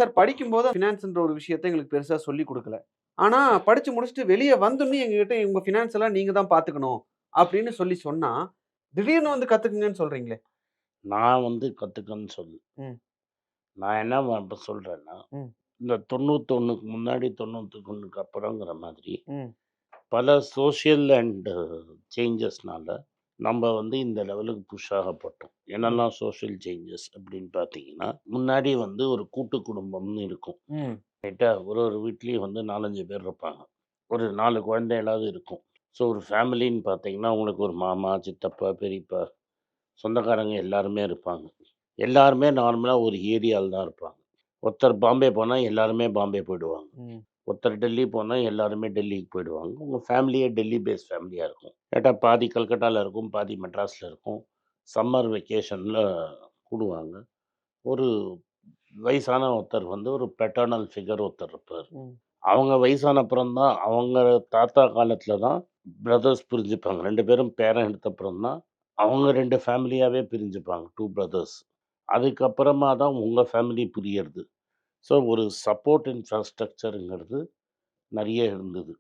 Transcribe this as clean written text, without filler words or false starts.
Sir படிக்கும்போது ஃபினான்ஸ்ன்ற ஒரு விஷயத்த எங்களுக்கு பெருசா சொல்லிக் குடுக்கல. ஆனா படிச்சு முடிச்சுட்டு வெளிய வந்தோனே எங்ககிட்ட உங்க ஃபினான்ஸ் எல்லாம் நீங்க தான் பார்த்துக்கணும் அப்படின்னு சொன்னா, திடீர்னு வந்து கத்துக்குங்கன்னு சொல்றீங்களே. நான் வந்து கத்துக்கன்னு சொல்லல. ம், நான் என்ன இப்ப சொல்றேன்னா, ம், இந்த 91க்கு முன்னாடி 91க்கு அப்புறங்கிற மாதிரி ம், பல சோசியல் அண்ட் சேஞ்சஸ்னால நம்ம வந்து இந்த லெவலுக்கு புஷ் ஆகப்பட்டோம். ம், என்னெல்லாம் சோசியல் சேஞ்சஸ் அப்படின்னு பார்த்தீங்கன்னா, முன்னாடி வந்து ஒரு கூட்டு குடும்பம்னு இருக்கும். ம், ரைட்டா? ஒரு ஒரு வீட்லயும் வந்து 4, 5 பேர் இருப்பாங்க. ஒரு 4 குழந்தைகளாவது இருக்கும். ஸோ ஒரு ஃபேமிலின்னு பார்த்தீங்கன்னா, உங்களுக்கு ஒரு மாமா, சித்தப்பா, பெரியப்பா, சொந்தக்காரங்க எல்லாருமே இருப்பாங்க. எல்லாருமே நார்மலா ஒரு ஏரியால தான் இருப்பாங்க. ஒருத்தர் பாம்பே போனா எல்லாருமே பாம்பே போயிடுவாங்க. ம், ஒருத்தர் டெல்லி போனா எல்லாருமே டெல்லிக்கு போயிடுவாங்க. உங்க ஃபேமிலியே டெல்லி பேஸ் ஃபேமிலியா இருக்கும். கேட்டா பாதி கல்கட்டால இருக்கும், பாதி மெட்ராஸ்ல இருக்கும். சம்மர் வெக்கேஷன்ல கூடுவாங்க. ஒரு வயசான ஒருத்தர் வந்து ஒரு பெட்டர்னல் ஃபிகர் ஒருத்தர் இருப்பாரு. ம், அவங்க வயசான அப்புறம் தான் அவங்க தாத்தா காலத்துல தான் பிரதர்ஸ் பிரிஞ்சுப்பாங்க. 2 பேரும் பேரன் எடுத்த அப்புறம் தான் அவங்க 2 ஃபேமிலியாவே பிரிஞ்சுப்பாங்க. 2 பிரதர்ஸ். அதுக்கப்புறமா தான் உங்க ஃபேமிலி பிரியறது. ஸோ ஒரு சப்போர்ட் இன்ஃப்ராஸ்ட்ரக்சர்ங்கிறது நெறைய இருந்தது.